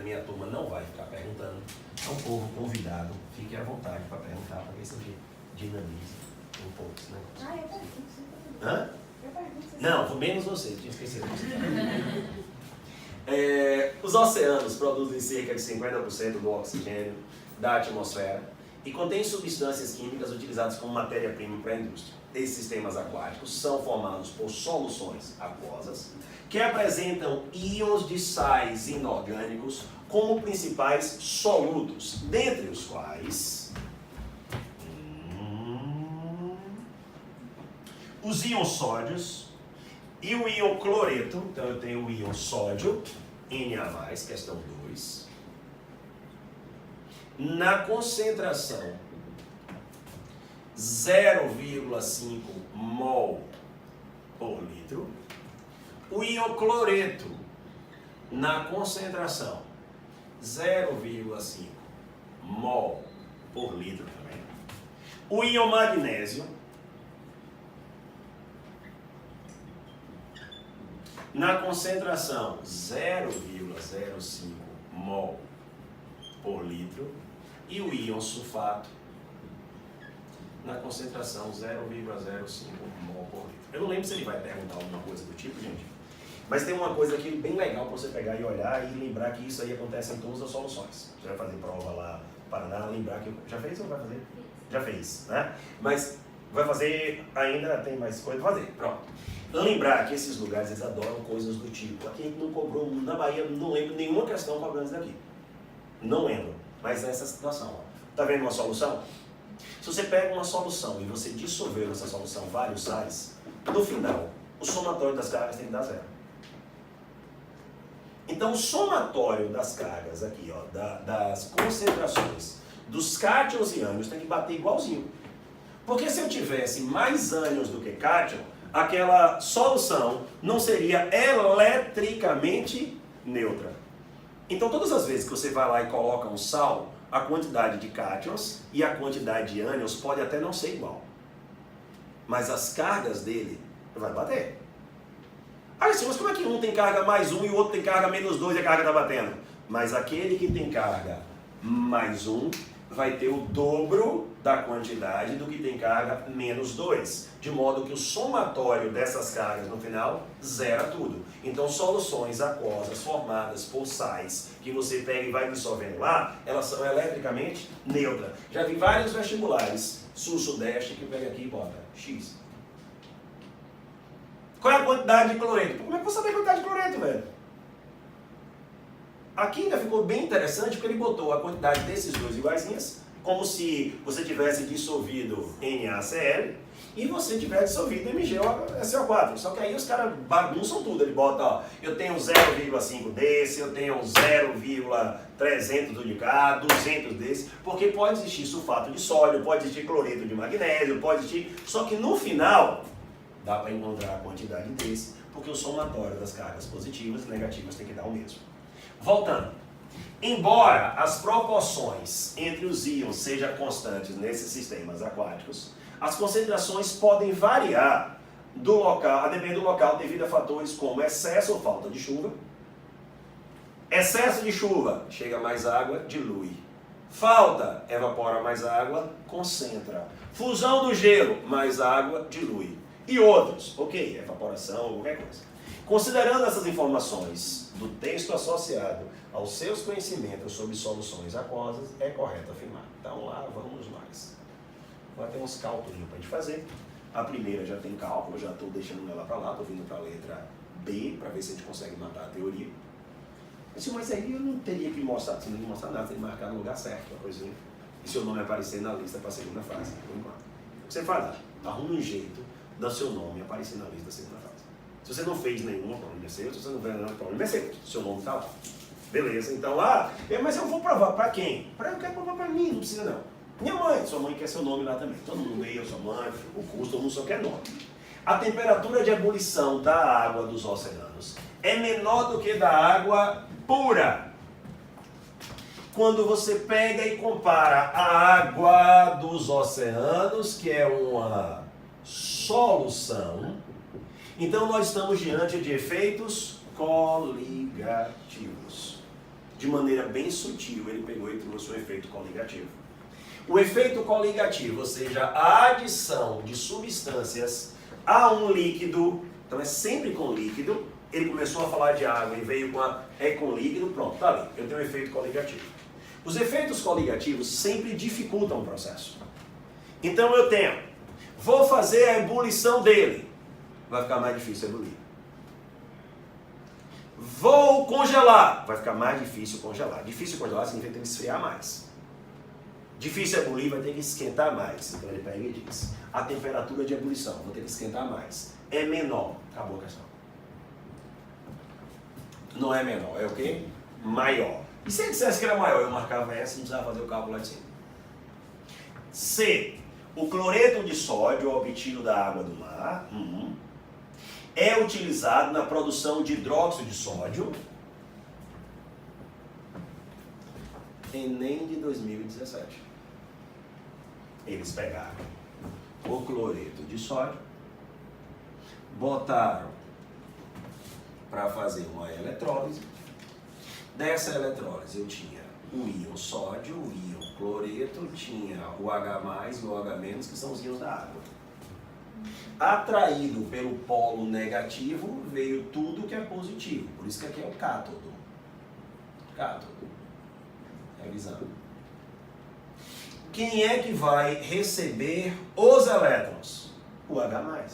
minha turma não vai ficar perguntando. É um povo convidado, fique à vontade para perguntar, para ver se a gente dinamiza um pouco esse negócio. Eu pergunto. Hã? Eu pergunto. Não, menos você, tinha esquecido. Os oceanos produzem cerca de 50% do oxigênio da atmosfera e contêm substâncias químicas utilizadas como matéria-prima para a indústria. Esses sistemas aquáticos são formados por soluções aquosas que apresentam íons de sais inorgânicos como principais solutos, dentre os quais os íons sódios e o íon cloreto. Então eu tenho o íon sódio, Na+, questão 2, na concentração 0,5 mol por litro. O íon cloreto na concentração 0,5 mol por litro também. O íon magnésio na concentração 0,05 mol por litro. E o íon sulfato na concentração 0,05 mol por litro. Eu não lembro se ele vai perguntar alguma coisa do tipo, gente. Mas tem uma coisa aqui bem legal para você pegar e olhar e lembrar que isso aí acontece em todas as soluções. Você vai fazer prova lá no Paraná, lembrar que... Já fez ou vai fazer? Já fez, né? Mas vai fazer, ainda tem mais coisa para fazer. Pronto. Lembrar que esses lugares, eles adoram coisas do tipo. Aqui a gente não cobrou, na Bahia, não lembro nenhuma questão cobrando isso daqui. Não lembro. Mas nessa situação, ó. Tá vendo uma solução? Se você pega uma solução e você dissolver nessa solução vários sais, no final, o somatório das cargas tem que dar 0. Então, o somatório das cargas aqui, ó, das concentrações dos cátions e ânions tem que bater igualzinho. Porque se eu tivesse mais ânions do que cátion, aquela solução não seria eletricamente neutra. Então, todas as vezes que você vai lá e coloca um sal, a quantidade de cátions e a quantidade de ânions pode até não ser igual. Mas as cargas dele vai bater. Aí sim, mas como é que um tem carga mais 1 e o outro tem carga menos 2 e a carga está batendo? Mas aquele que tem carga mais 1 vai ter o dobro da quantidade do que tem carga menos 2. De modo que o somatório dessas cargas no final zera tudo. Então soluções aquosas formadas por sais que você pega e vai dissolvendo lá, elas são eletricamente neutras. Já vi vários vestibulares sul-sudeste que pega aqui e bota X. Qual é a quantidade de cloreto? Como é que eu vou saber a quantidade de cloreto, velho? Aqui ainda ficou bem interessante porque ele botou a quantidade desses dois iguaizinhas, como se você tivesse dissolvido NaCl e você tivesse dissolvido MgSO4. Só que aí os caras bagunçam tudo. Ele bota, ó, eu tenho 0,5 desse, eu tenho 0,300 de cá, 200 desse, porque pode existir sulfato de sódio, pode existir cloreto de magnésio, pode existir... Só que no final, dá para encontrar a quantidade desse, porque o somatório das cargas positivas e negativas tem que dar o mesmo. Voltando, embora as proporções entre os íons sejam constantes nesses sistemas aquáticos, as concentrações podem variar do local, a depender do local, devido a fatores como excesso ou falta de chuva. Excesso de chuva, chega mais água, dilui. Falta, evapora mais água, concentra. Fusão do gelo, mais água, dilui. E outros, ok, evaporação, qualquer coisa. Considerando essas informações do texto associado aos seus conhecimentos sobre soluções aquosas, é correto afirmar. Então lá vamos nós. Vai ter uns cálculos para a gente fazer. A primeira já tem cálculo, já estou deixando ela para lá, estou vindo para a letra B, para ver se a gente consegue matar a teoria. Mas aí eu não teria que mostrar, você não tem que mostrar nada, você tem que marcar no lugar certo, uma coisinha. E seu nome aparecer na lista para a segunda fase, por enquanto. Você faz, arruma um jeito do seu nome aparecer na lista da segunda fase. Se você não fez nenhuma, o problema é seu. Se você não fez nenhuma, o problema é seu. Seu nome está lá. Beleza, então lá, mas eu vou provar para quem? Eu quero provar para mim, não precisa não. Minha mãe, sua mãe quer seu nome lá também. Todo mundo, eu, sua mãe, o curso, todo mundo só quer nome. A temperatura de ebulição da água dos oceanos é menor do que da água pura. Quando você pega e compara a água dos oceanos, que é uma solução, então nós estamos diante de efeitos coligativos. de maneira bem sutil, ele pegou e trouxe o efeito coligativo. O efeito coligativo, ou seja, a adição de substâncias a um líquido, então é sempre com líquido, ele começou a falar de água e veio com líquido, pronto, tá ali, eu tenho um efeito coligativo. Os efeitos coligativos sempre dificultam o processo. Então eu tenho, vou fazer a ebulição dele, vai ficar mais difícil ebulir. Vou congelar, vai ficar mais difícil congelar. Difícil congelar significa que tem que esfriar mais. Difícil ebulir, vai ter que esquentar mais. Então ele pega e diz, a temperatura de ebulição, vou ter que esquentar mais. É menor, acabou a questão. Não é menor, é o quê? Maior. E se ele dissesse que era maior, eu marcava essa e não precisava fazer o cálculo lá de cima. C. O cloreto de sódio, obtido da água do mar, é utilizado na produção de hidróxido de sódio. Enem de 2017. Eles pegaram o cloreto de sódio, botaram para fazer uma eletrólise. Dessa eletrólise eu tinha o íon sódio, o íon cloreto, tinha o H+, e o H-, que são os íons da água. Atraído pelo polo negativo, veio tudo que é positivo. Por isso que aqui é o cátodo. Cátodo. Revisando. Quem é que vai receber os elétrons? O H+.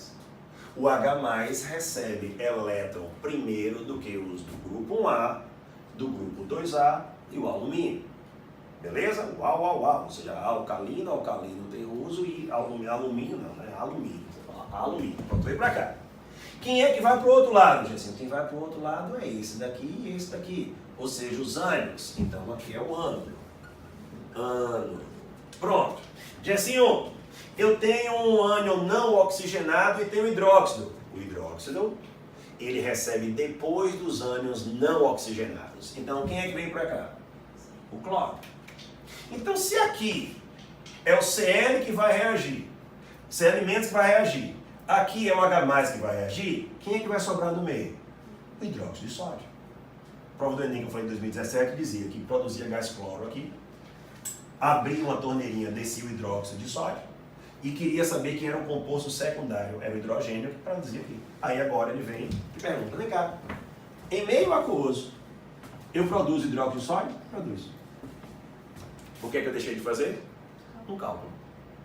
O H+, recebe elétron primeiro do que os do grupo 1A, do grupo 2A e o alumínio. Beleza? Uau. Ou seja, alcalino tem uso e alumínio não, né? Alumínio. Alumínio. Pronto, veio pra cá. Quem é que vai pro outro lado, Gessinho? Quem vai pro outro lado é esse daqui e esse daqui. Ou seja, os ânions. Então aqui é o ânodo. Ânodo. Pronto. Gessinho, eu tenho um ânion não oxigenado e tenho hidróxido. O hidróxido, ele recebe depois dos ânions não oxigenados. Então quem é que vem pra cá? O cloro. Então se aqui é o Cl que vai reagir, Cl- que vai reagir, aqui é o H+, que vai reagir, quem é que vai sobrar no meio? O hidróxido de sódio. A prova do Enem que eu falei em 2017 dizia que produzia gás cloro aqui, abria uma torneirinha, descia o hidróxido de sódio e queria saber quem era o composto secundário, era o hidrogênio, que produzia aqui. Aí agora ele vem e pergunta, vem cá, em meio aquoso, eu produzo hidróxido de sódio? Produzo. O que é que eu deixei de fazer? Um cálculo,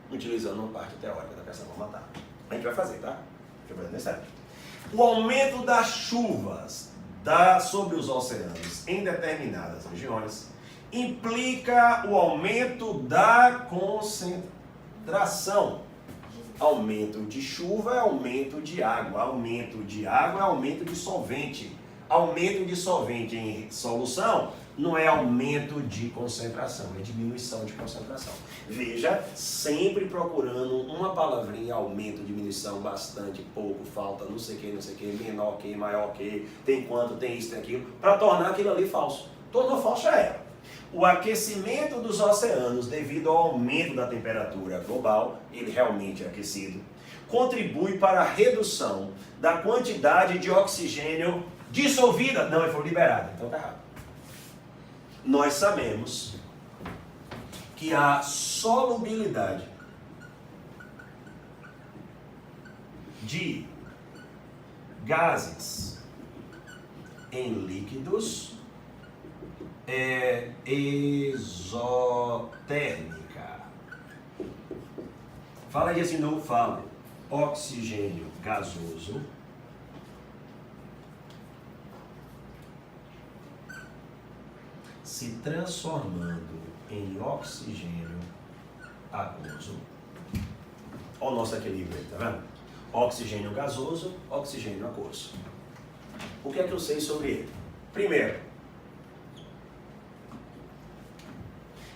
utilizando uma parte teórica da questão, vou matar. A gente vai fazer, tá? Deixa eu fazer o aumento das chuvas sobre os oceanos em determinadas regiões implica o aumento da concentração. Aumento de chuva é aumento de água. Aumento de água é aumento de solvente. Aumento de solvente em solução não é aumento de concentração, é diminuição de concentração. Veja, sempre procurando uma palavrinha, aumento, diminuição, bastante, pouco, falta, não sei o que, menor que, maior que, tem quanto, tem isso, tem aquilo, para tornar aquilo ali falso. Tornou falso já era. O aquecimento dos oceanos, devido ao aumento da temperatura global, ele realmente é aquecido, contribui para a redução da quantidade de oxigênio dissolvida. Não, ele foi liberado, então tá errado. Nós sabemos que a solubilidade de gases em líquidos é exotérmica. Fala aí assim, não falo. Oxigênio gasoso se transformando em oxigênio aquoso. Olha o nosso equilíbrio aí, tá vendo? Oxigênio gasoso, oxigênio aquoso. O que é que eu sei sobre ele? Primeiro,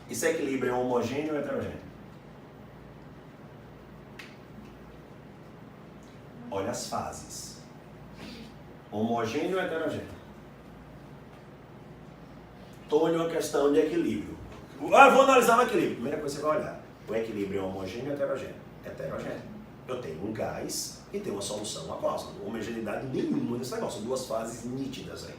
esse equilíbrio é homogêneo ou heterogêneo? Olha as fases. Homogêneo ou heterogêneo? Torne uma questão de equilíbrio. Vou analisar o equilíbrio. Primeira coisa que você vai olhar. O equilíbrio é homogêneo ou heterogêneo? Heterogêneo. Eu tenho um gás e tenho uma solução aquosa. Não há homogeneidade nenhuma nesse negócio. São duas fases nítidas aí.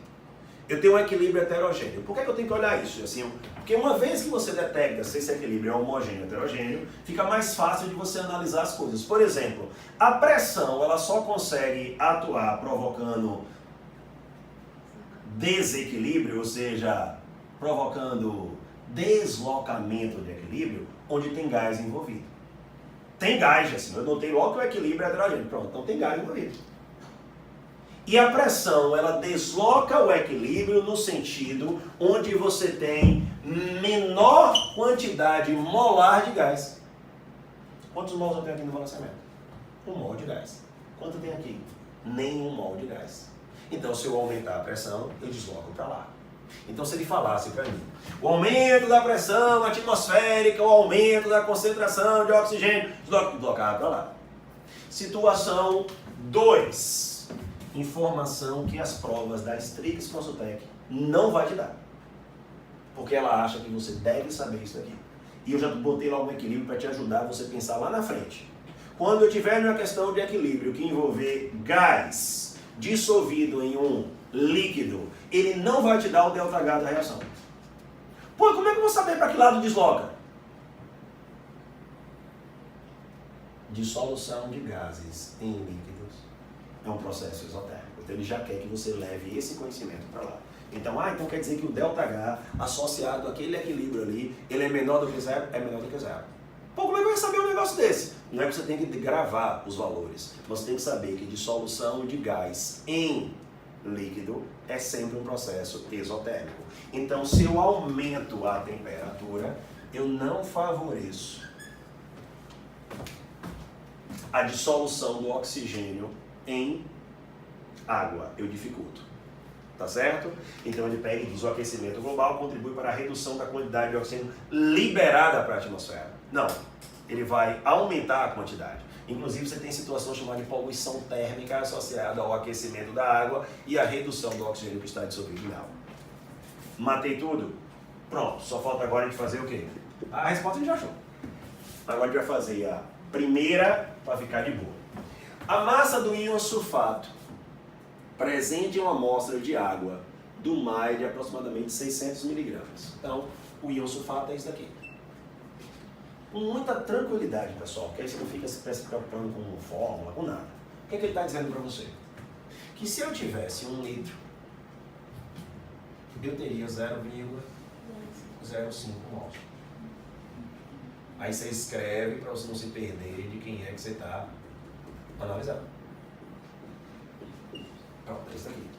eu tenho um equilíbrio heterogêneo. Por que eu tenho que olhar isso? Assim, porque uma vez que você detecta se esse equilíbrio é homogêneo ou heterogêneo, fica mais fácil de você analisar as coisas. Por exemplo, a pressão ela só consegue atuar provocando desequilíbrio, ou seja, provocando deslocamento de equilíbrio, onde tem gás envolvido. Tem gás, assim, eu notei logo que o equilíbrio é heterogêneo. Pronto, então tem gás envolvido. E a pressão, ela desloca o equilíbrio no sentido onde você tem menor quantidade molar de gás. Quantos mols eu tenho aqui no balanceamento? 1 mol de gás. Quanto tem aqui? Nenhum mol de gás. Então, se eu aumentar a pressão, eu desloco para lá. Então, se ele falasse para mim, o aumento da pressão atmosférica, o aumento da concentração de oxigênio, deslocava para lá. Situação 2. Informação que as provas da Strix Consultec não vai te dar. Porque ela acha que você deve saber isso aqui. E eu já botei lá um equilíbrio para te ajudar a você pensar lá na frente. Quando eu tiver uma questão de equilíbrio que envolver gás dissolvido em um líquido, ele não vai te dar o ΔH da reação. Pô, como é que eu vou saber para que lado desloca? Dissolução de gases em líquidos é um processo esotérico. Então ele já quer que você leve esse conhecimento para lá. Então, então quer dizer que o ΔH associado àquele equilíbrio ali, ele é menor do que zero? É menor do que zero. Pô, como é que eu vou saber um negócio desse? Não é que você tem que gravar os valores. Você tem que saber que dissolução de gás em líquido é sempre um processo exotérmico. Então, se eu aumento a temperatura, eu não favoreço a dissolução do oxigênio em água. Eu dificulto. Tá certo? Então ele pega e diz: o aquecimento global contribui para a redução da quantidade de oxigênio liberada para a atmosfera. Não. Ele vai aumentar a quantidade. Inclusive você tem situações chamadas de poluição térmica associada ao aquecimento da água e à redução do oxigênio que está dissolvido em água. Matei tudo? Pronto. Só falta agora a gente fazer o quê? A resposta a gente já achou. Agora a gente vai fazer a primeira para ficar de boa. A massa do íon sulfato presente em uma amostra de água do mar de aproximadamente 600 miligramas. Então, o íon sulfato é isso daqui. Com muita tranquilidade, pessoal, porque aí você não fica se preocupando com fórmula, com nada. O que ele está dizendo para você? Que se eu tivesse 1 litro, eu teria 0,05 mols. Aí você escreve para você não se perder de quem é que você está analisando. Pronto, é isso aqui.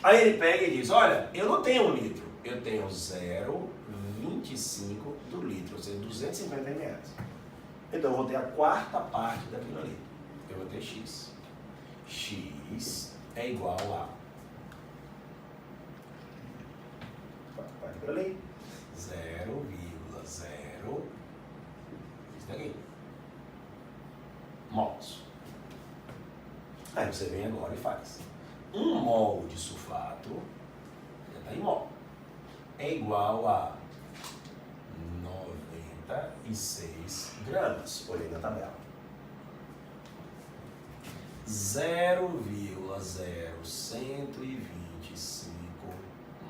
Aí ele pega e diz: olha, eu não tenho 1 litro, eu tenho 0,25 do litro, ou seja, 250 ml. Então eu vou ter a quarta parte daquilo ali. Eu vou ter X. X é igual a quarta parte daquilo ali, 0,0 isso daqui. Mols. Aí você vem agora e faz. 1 mol de sulfato, já está em mol, é igual a 96 gramas. Olhei na tabela. 0,0125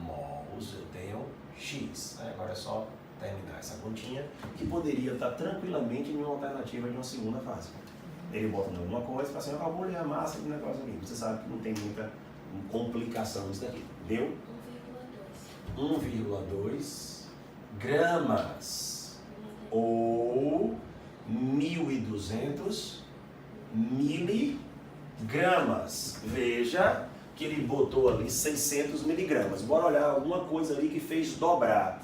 mols eu tenho X. Agora é só terminar essa continha, que poderia estar tranquilamente em uma alternativa de uma segunda fase. Ele bota alguma coisa e fala assim: eu calculei a massa do negócio aqui. Você sabe que não tem muita complicação nisso daqui. Deu? 1,2 gramas ou 1.200 miligramas. Veja que ele botou ali 600 miligramas. Bora olhar alguma coisa ali que fez dobrar.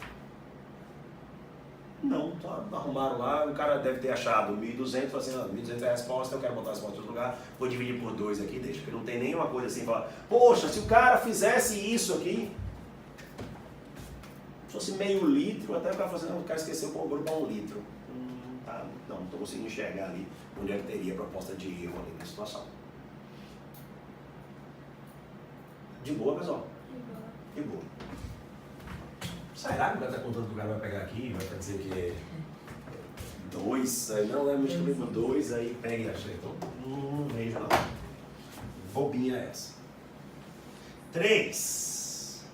Não, arrumaram lá, o cara deve ter achado 1.200, falou assim: 1.200 é a resposta, eu quero botar a resposta em outro lugar, vou dividir por 2 aqui, deixa, porque não tem nenhuma coisa assim, falar, poxa, se o cara fizesse isso aqui, se fosse meio litro, até o cara falou assim: não, o cara esqueceu com o grupo a 1 litro. Tá, não estou conseguindo enxergar ali onde é que teria a proposta de erro ali na situação. De boa, pessoal? De boa. Será que o cara está contando que o cara vai pegar aqui, vai dizer que é 2, aí não, é mesmo 2, aí pega e acha. Então, não vejo não. Bobinha essa. 3.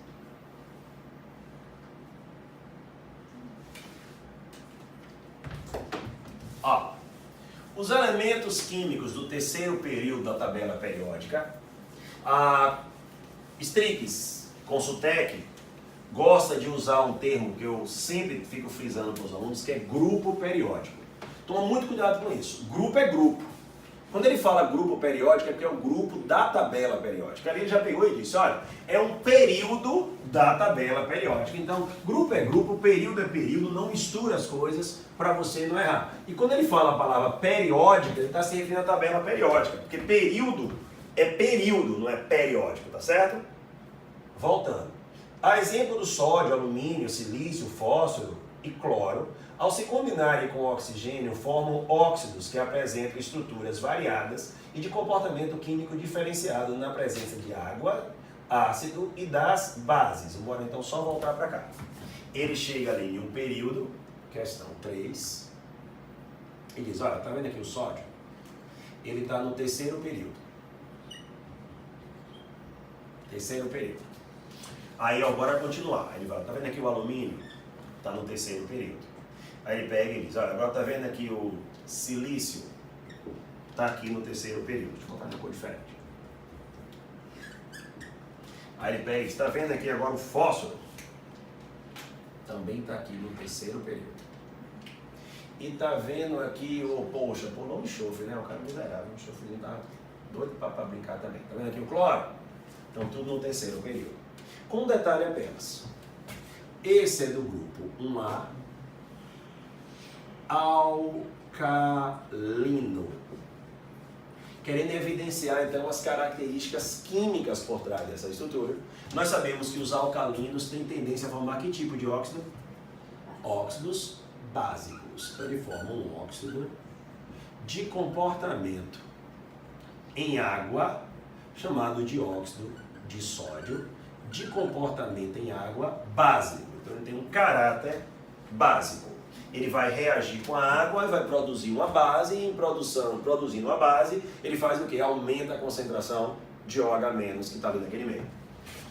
Ó, os elementos químicos do terceiro período da tabela periódica, a Strix Consultec gosta de usar um termo que eu sempre fico frisando para os alunos, que é grupo periódico. Toma muito cuidado com isso. Grupo é grupo. Quando ele fala grupo periódico, é porque é o grupo da tabela periódica. Ali ele já pegou e disse, olha, é um período da tabela periódica. Então, grupo é grupo, período é período, não mistura as coisas para você não errar. E quando ele fala a palavra periódica, ele está se referindo à tabela periódica, porque período é período, não é periódico, tá certo? Voltando. A exemplo do sódio, alumínio, silício, fósforo e cloro, ao se combinarem com o oxigênio, formam óxidos que apresentam estruturas variadas e de comportamento químico diferenciado na presença de água, ácido e das bases. Bora então só voltar para cá. Ele chega ali em um período, questão 3, e diz, olha, tá vendo aqui o sódio? Ele está no terceiro período. Terceiro período. Aí, ó, bora continuar. Ele vai, tá vendo aqui o alumínio? Está no terceiro período. Aí ele pega e diz, olha, agora tá vendo aqui o silício? Está aqui no terceiro período. Deixa eu colocar uma cor diferente. Aí ele pega e diz, está vendo aqui agora o fósforo? Também está aqui no terceiro período. E tá vendo aqui o, poxa, pô, não enxofre, né? O cara é miserável, o enxofre tá doido para brincar também. Tá vendo aqui o cloro? Então tudo no terceiro período. Com um detalhe apenas. Esse é do grupo 1A, alcalino. Querendo evidenciar então as características químicas por trás dessa estrutura. Nós sabemos que os alcalinos têm tendência a formar que tipo de óxido? Óxidos básicos. Então ele forma um óxido de comportamento em água, chamado de óxido de sódio, de comportamento em água básico. Então ele tem um caráter básico. Ele vai reagir com a água e vai produzir uma base, e em produzindo uma base, ele faz o que? Aumenta a concentração de OH- que está ali naquele meio.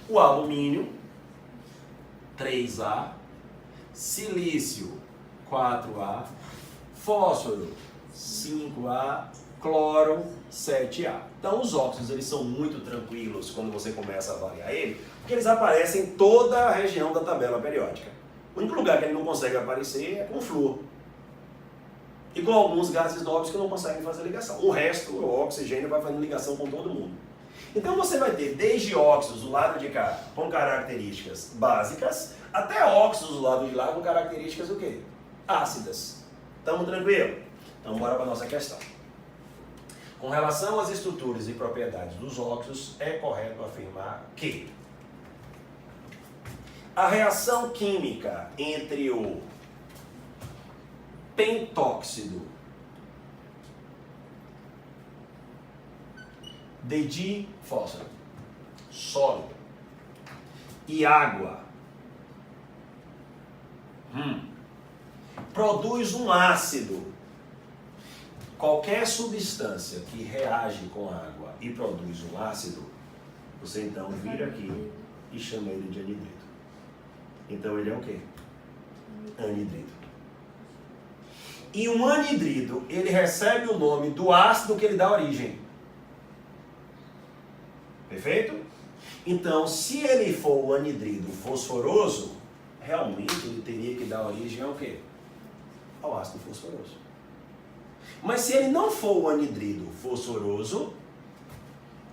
O alumínio, 3A, silício, 4A, fósforo, 5A, cloro, 7A. Então os óxidos eles são muito tranquilos quando você começa a avaliar ele, porque eles aparecem em toda a região da tabela periódica. O único lugar que ele não consegue aparecer é com flúor. E com alguns gases nobres que não conseguem fazer ligação. O resto, o oxigênio, vai fazendo ligação com todo mundo. Então você vai ter desde óxidos do lado de cá com características básicas, até óxidos do lado de lá com características o quê? Ácidas. Estamos tranquilos? Então bora para a nossa questão. Com relação às estruturas e propriedades dos óxidos, é correto afirmar que a reação química entre o pentóxido de difósforo sólido e água produz um ácido. Qualquer substância que reage com água e produz um ácido, você então vira aqui e chama ele de anidrito. Então ele é o quê? Anidrito. E um anidrito, ele recebe o nome do ácido que ele dá origem. Perfeito? Então, se ele for o anidrido fosforoso, realmente ele teria que dar origem ao quê? Ao ácido fosforoso. Mas se ele não for o anidrido fosforoso,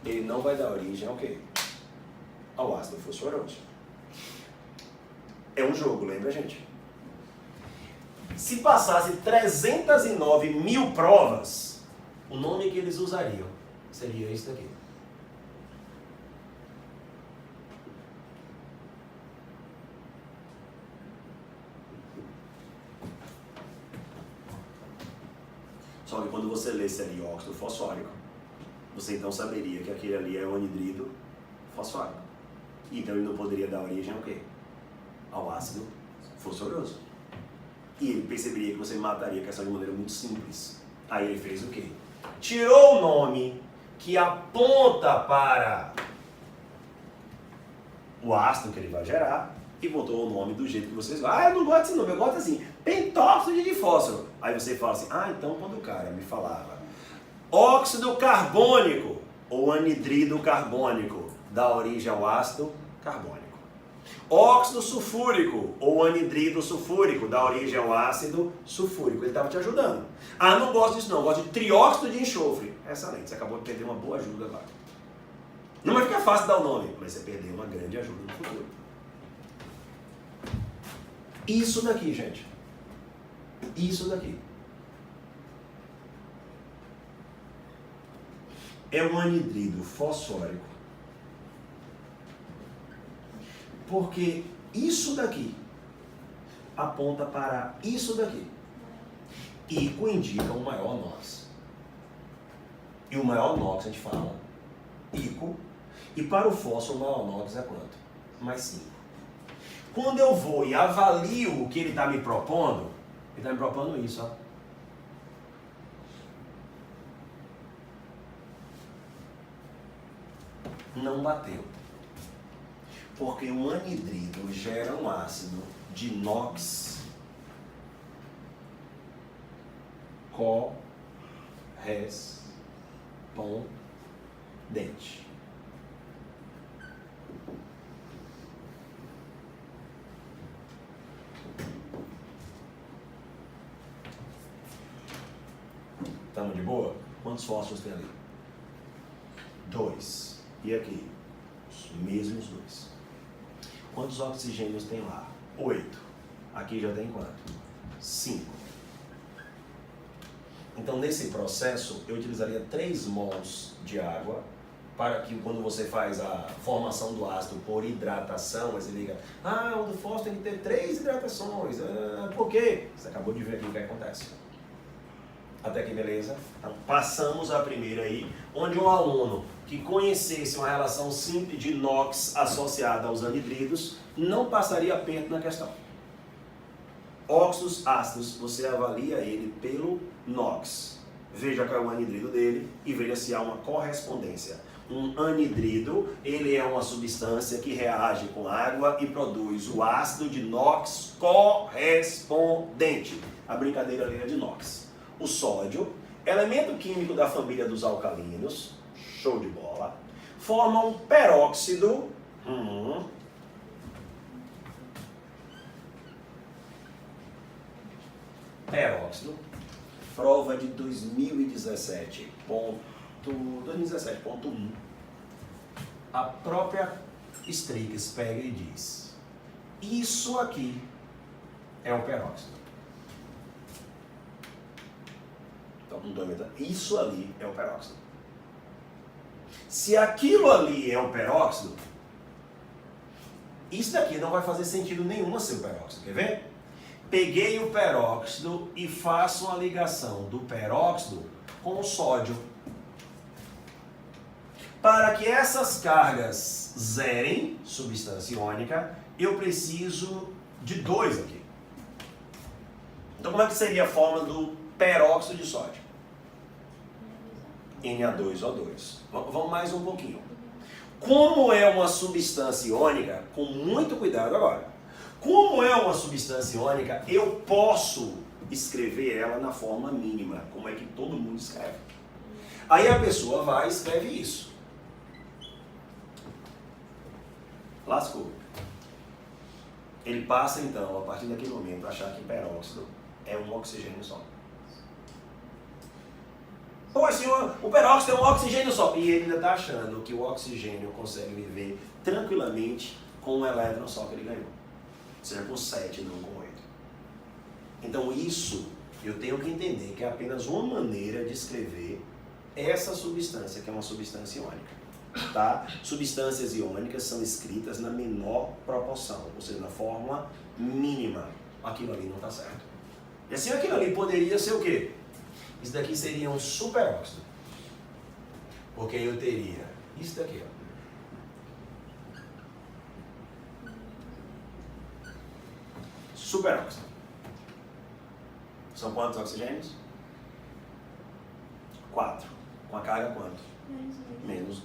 ele não vai dar origem ao quê? Ao ácido fosforoso. É um jogo, lembra, gente? Se passasse 309 mil provas, o nome que eles usariam seria esse daqui. Só que quando você lesse ali óxido fosfórico, você então saberia que aquele ali é o anidrido fosfórico. Então ele não poderia dar origem ao quê? Ao ácido fosforoso. E ele perceberia que você mataria a questão de maneira muito simples. Aí ele fez o quê? Tirou o nome que aponta para o ácido que ele vai gerar e botou o nome do jeito que vocês gostam. Ah, eu não gosto desse nome, eu gosto assim, pentóxido de fósforo. Aí você fala assim, ah, então quando o cara me falava óxido carbônico ou anidrido carbônico, dá origem ao ácido carbônico. Óxido sulfúrico ou anidrido sulfúrico, dá origem ao ácido sulfúrico. Ele estava te ajudando. Ah, não gosto disso não, gosto de trióxido de enxofre. Excelente, você acabou de perder uma boa ajuda agora. Não vai ficar fácil dar o nome, mas você perdeu uma grande ajuda no futuro. Isso daqui, gente. Isso daqui. É um anidrido fosfórico. Porque isso daqui aponta para isso daqui. Ico indica o maior NOx. E o maior NOx a gente fala Ico. E para o fósforo o maior NOx é quanto? Mais 5. Quando eu vou e avalio o que ele está me propondo, ele está me propondo isso, ó. Não bateu. Porque o anidrido gera um ácido de NOx correspondente. Estamos de boa? Quantos fósforos tem ali? 2. E aqui? Os mesmos 2. Quantos oxigênios tem lá? 8. Aqui já tem quanto? 5. Então, nesse processo, eu utilizaria 3 mols de água para que, quando você faz a formação do ácido por hidratação, você liga, ah, o do fósforo tem que ter 3 hidratações. Ah, por quê? Você acabou de ver aqui o que acontece. Até aqui, beleza? Então, passamos a primeira aí, onde um aluno que conhecesse uma relação simples de NOx associada aos anidridos, não passaria aperto na questão. Óxidos ácidos, você avalia ele pelo NOx. Veja qual é o anidrido dele e veja se há uma correspondência. Um anidrido, ele é uma substância que reage com água e produz o ácido de NOx correspondente. A brincadeira ali é de NOx. O sódio, elemento químico da família dos alcalinos, show de bola, forma um peróxido, peróxido, prova de 2017.1, a própria Strix pega e diz, isso aqui é o peróxido. Isso ali é o peróxido. Se aquilo ali é o peróxido, isso daqui não vai fazer sentido nenhum ser o peróxido. Quer ver? Peguei o peróxido e faço uma ligação do peróxido com o sódio. Para que essas cargas zerem substância iônica, eu preciso de 2 aqui. Então, como é que seria a fórmula do peróxido de sódio? Na2O2. Vamos mais um pouquinho. Como é uma substância iônica, com muito cuidado agora. Como é uma substância iônica, eu posso escrever ela na forma mínima, como é que todo mundo escreve. Aí a pessoa vai e escreve isso. Lascou. Ele passa então, a partir daquele momento, a achar que peróxido é um oxigênio só. Pô, senhor, o peróxido é um oxigênio só. E ele ainda está achando que o oxigênio consegue viver tranquilamente com um elétron só que ele ganhou. Seja com 7, não com 8. Então isso, eu tenho que entender que é apenas uma maneira de escrever essa substância, que é uma substância iônica. Tá? Substâncias iônicas são escritas na menor proporção, ou seja, na fórmula mínima. Aquilo ali não está certo. E assim, aquilo ali poderia ser o quê? Isso daqui seria um superóxido. Porque eu teria isso daqui, ó. Superóxido. São quantos oxigênios? 4. Com a carga quanto? Menos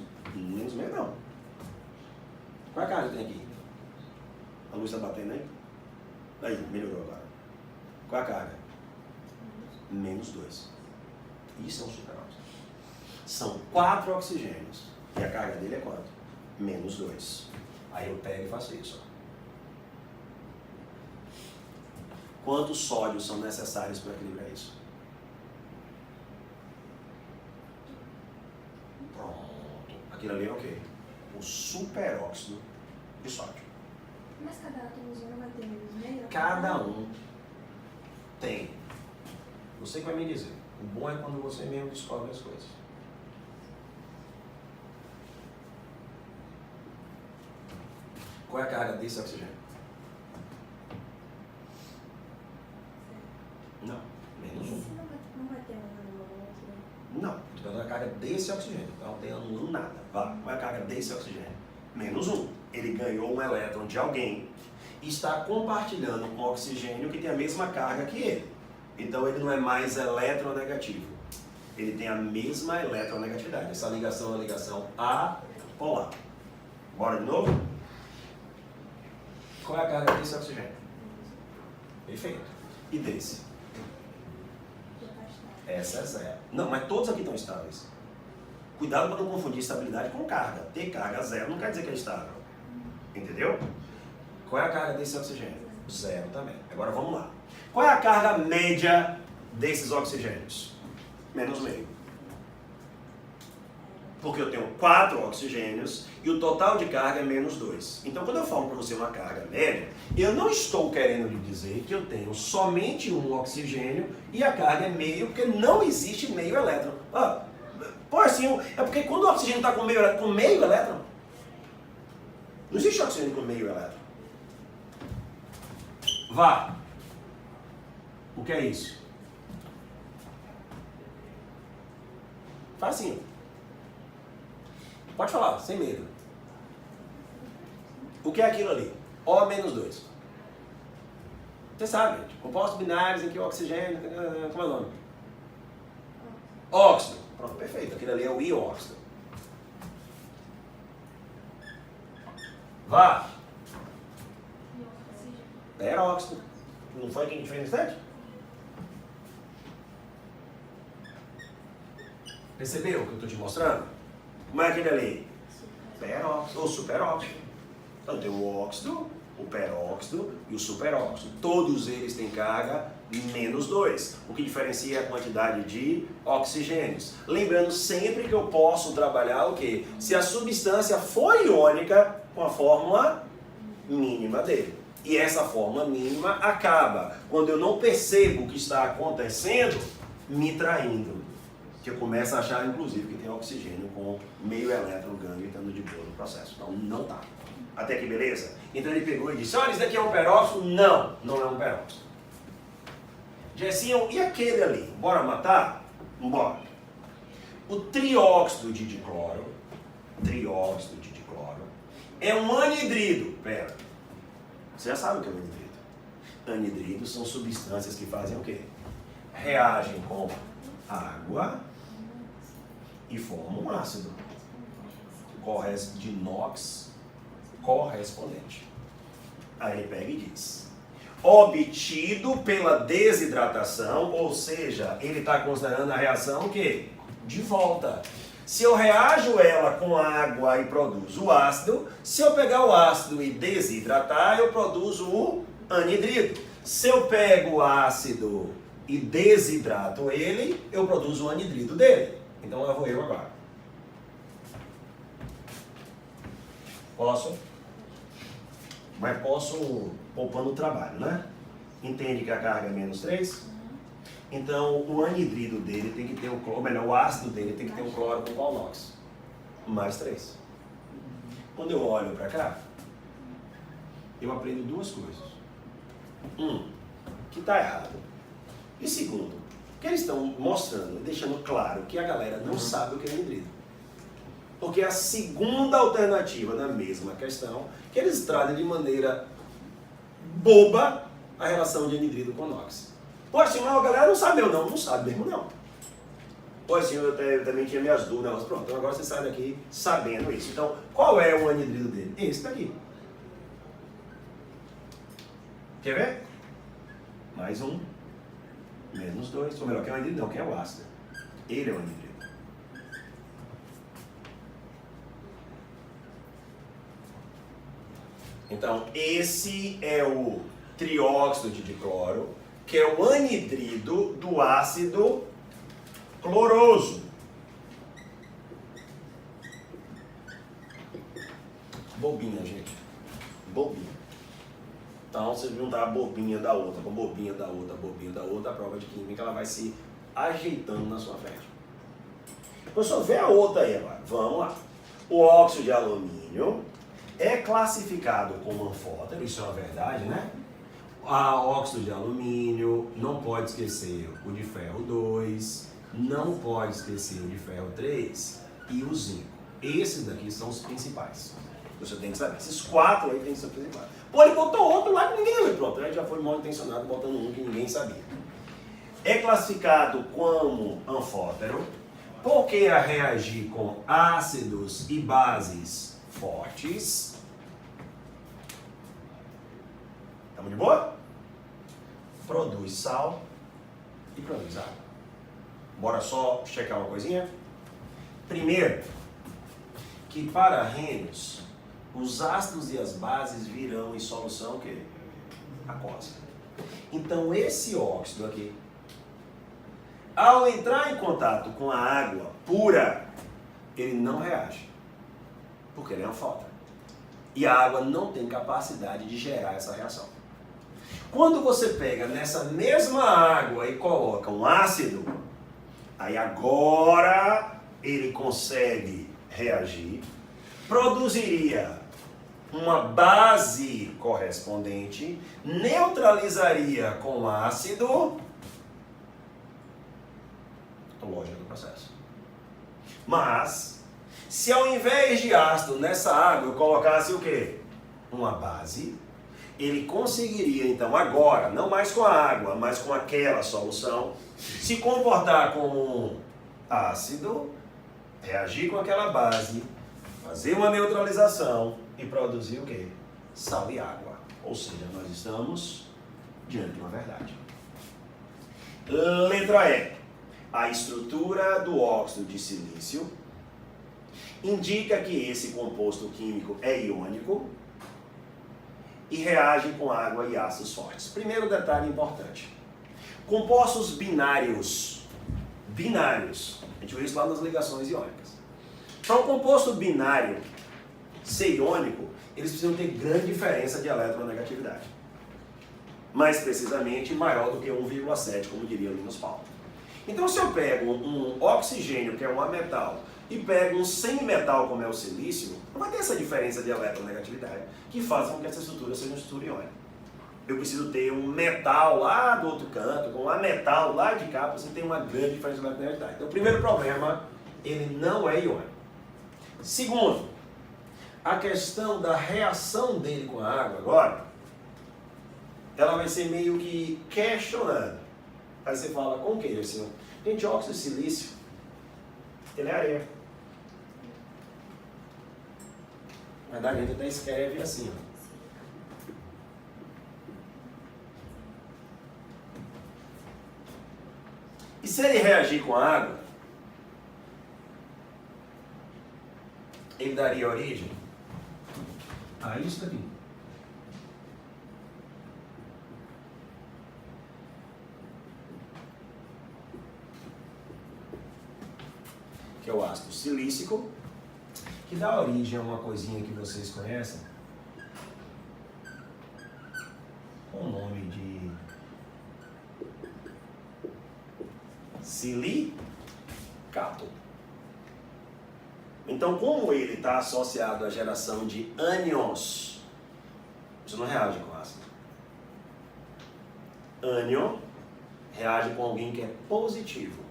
meio não. Qual é a carga que tem aqui? A luz está batendo aí? Aí, melhorou agora. Qual é a carga? -2. Isso é um superóxido. São 4 oxigênios. E a carga dele é quanto? -2. Aí eu pego e faço isso. Ó. Quantos sódios são necessários para equilibrar isso? Pronto. Aquilo ali é o quê? O superóxido de sódio. Mas cada átomozinho não vai ter -meio? Cada um tem. Você que vai me dizer. O bom é quando você mesmo descobre as coisas. Qual é a carga desse oxigênio? Não, -1. Esse não vai ter um outro. Não, estou dando a carga desse oxigênio. Não tem anulando nada. Vá, qual é a carga desse oxigênio? -1. Ele ganhou um elétron de alguém e está compartilhando com o oxigênio que tem a mesma carga que ele. Então ele não é mais eletronegativo. Ele tem a mesma eletronegatividade. Essa ligação é uma ligação apolar. Bora de novo? Qual é a carga desse oxigênio? Perfeito. E desse? Essa é 0. Não, mas todos aqui estão estáveis. Cuidado para não confundir estabilidade com carga. Ter carga 0 não quer dizer que é estável. Entendeu? Qual é a carga desse oxigênio? 0 também. Agora vamos lá. Qual é a carga média desses oxigênios? -meio. Porque eu tenho 4 oxigênios e o total de carga é -2. Então, quando eu falo para você uma carga média, eu não estou querendo lhe dizer que eu tenho somente um oxigênio e a carga é meio, porque não existe meio elétron. Ah, pô, assim, é porque quando o oxigênio está com meio elétron, não existe oxigênio com meio elétron. Vá. O que é isso? Facinho. Pode falar, sem medo. O que é aquilo ali? O-2. Você sabe, compostos binários em que o oxigênio... Como é o nome? Óxido. Pronto, perfeito. Aquilo ali é o ióxido. Vá. Peróxido. Não foi aqui que a gente fez no instante? Percebeu o que eu estou te mostrando? Como é aquele ali? Peróxido ou superóxido. Então tem o óxido, o peróxido e o superóxido. Todos eles têm carga -2, o que diferencia a quantidade de oxigênios. Lembrando sempre que eu posso trabalhar o quê? Se a substância for iônica com a fórmula mínima dele. E essa fórmula mínima acaba quando eu não percebo o que está acontecendo, me traindo. Que eu começo a achar, inclusive, que tem oxigênio com meio elétron ganho estando de boa no processo. Então, não tá. Até aqui, beleza? Então ele pegou e disse, olha, isso daqui é um peróxido? Não, não é um peróxido. Gessinho, e aquele ali? Bora matar? Bora. O trióxido de dicloro, é um anidrido. Pera, você já sabe o que é um anidrido. Anidridos são substâncias que fazem o quê? Reagem com água e formam um ácido de inox correspondente. Aí ele pega e diz, obtido pela desidratação, ou seja, ele está considerando a reação o quê? De volta. Se eu reajo ela com água e produzo o ácido, se eu pegar o ácido e desidratar, eu produzo o anidrido. Se eu pego o ácido e desidrato ele, eu produzo o anidrido dele. Então lá vou eu agora. Posso? Mas posso poupando o trabalho, né? Entende que a carga é -3? Então o anidrido dele tem que ter o ácido dele tem que ter um cloro com qual NOx? +3. Quando eu olho para cá, eu aprendo duas coisas. Que está errado. E segundo, que eles estão mostrando, deixando claro que a galera não sabe o que é anidrido. Porque é a segunda alternativa da mesma questão que eles trazem de maneira boba a relação de anidrido com NOx. Poxa, senhor, a galera não sabe não. Não sabe mesmo não. Poxa, senhor, eu também tinha minhas dúvidas. Pronto, então agora você sai daqui sabendo isso. Então, qual é o anidrido dele? Esse daqui. Quer ver? Mais um. Menos 2. Ou melhor, quem é o anidrido? Não, quem é o ácido? Ele é o anidrido. Então, esse é o trióxido de dicloro, que é o anidrido do ácido cloroso. Bobinha, gente. Bobinha. Então, se juntar a bobinha da outra, com bobinha da outra, bobinha da outra, a prova de química ela vai se ajeitando na sua frente. Professor, vê a outra aí agora. Vamos lá. O óxido de alumínio é classificado como anfótero, isso é uma verdade, né? A óxido de alumínio, não pode esquecer o de ferro 2, não pode esquecer o de ferro 3 e o zinco. Esses daqui são os principais. Você tem que saber. Esses 4 aí tem que ser os principais. Pô, ele botou outro lá que ninguém viu. Pronto, ele já foi mal intencionado botando um que ninguém sabia. É classificado como anfótero porque a reagir com ácidos e bases fortes. Estamos de boa? Produz sal e produz água. Bora só checar uma coisinha? Primeiro, que para Arrhenius, os ácidos e as bases virão em solução o quê? Aquosa. Então esse óxido aqui, ao entrar em contato com a água pura, ele não reage, porque ele é anfótero. E a água não tem capacidade de gerar essa reação. Quando você pega nessa mesma água e coloca um ácido, aí agora ele consegue reagir, produziria uma base correspondente, neutralizaria com ácido, lógica do processo. Mas, se ao invés de ácido nessa água eu colocasse o quê? Uma base, ele conseguiria então agora, não mais com a água, mas com aquela solução, se comportar como um ácido, reagir com aquela base, fazer uma neutralização e produzir o quê? Sal e água. Ou seja, nós estamos diante de uma verdade. Letra E. A estrutura do óxido de silício indica que esse composto químico é iônico e reage com água e ácidos fortes. Primeiro detalhe importante. Compostos binários. Binários. A gente vê isso lá nas ligações iônicas. Para um composto binário ser iônico, eles precisam ter grande diferença de eletronegatividade. Mais precisamente, maior do que 1,7, como diria Linus Pauling. Então, se eu pego um oxigênio, que é um ametal, e pego um semimetal, como é o silício, não vai ter essa diferença de eletronegatividade que faz com que essa estrutura seja uma estrutura iônica. Eu preciso ter um metal lá do outro canto, com um ametal lá de cá, para você ter uma grande diferença de eletronegatividade. Então, o primeiro problema, ele não é iônico. Segundo, a questão da reação dele com a água agora, ela vai ser meio que questionada. Aí você fala, com o que, assim? Gente, óxido de silício, ele é areia. Na verdade, a gente até escreve assim, ó. E se ele reagir com a água, ele daria origem a isso daqui. Que é o ácido silícico, que dá origem a uma coisinha que vocês conhecem, com o nome de silicato. Então, como ele está associado à geração de ânions, isso não reage com ácido. Ânion reage com alguém que é positivo.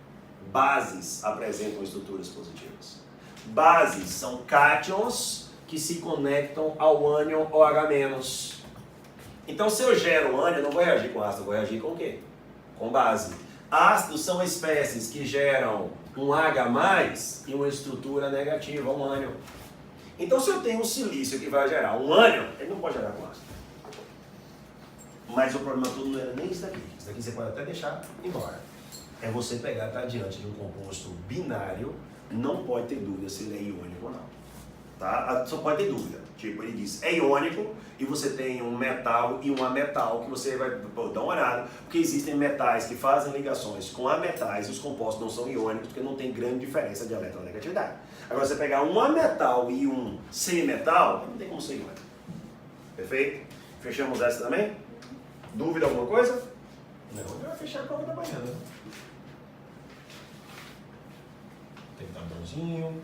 Bases apresentam estruturas positivas. Bases são cátions que se conectam ao ânion OH-. Então, se eu gero um ânion, eu não vou reagir com ácido, eu vou reagir com o quê? Com base. Ácidos são espécies que geram um H+ e uma estrutura negativa, um ânion. Então, se eu tenho um silício que vai gerar um ânion, ele não pode gerar com ácido. Mas o problema todo não era nem isso daqui. Isso daqui você pode até deixar embora. É você pegar e estar diante de um composto binário, não pode ter dúvida se ele é iônico ou não. Tá? Só pode ter dúvida. Tipo, ele diz, é iônico e você tem um metal e um ametal que você vai dar uma olhada, porque existem metais que fazem ligações com ametais e os compostos não são iônicos porque não tem grande diferença de eletronegatividade. Agora, você pegar um ametal e um semimetal, não tem como ser iônico. Perfeito? Fechamos essa também? Dúvida alguma coisa? Não, vai fechar a prova da manhã, né? Tem tampãozinho.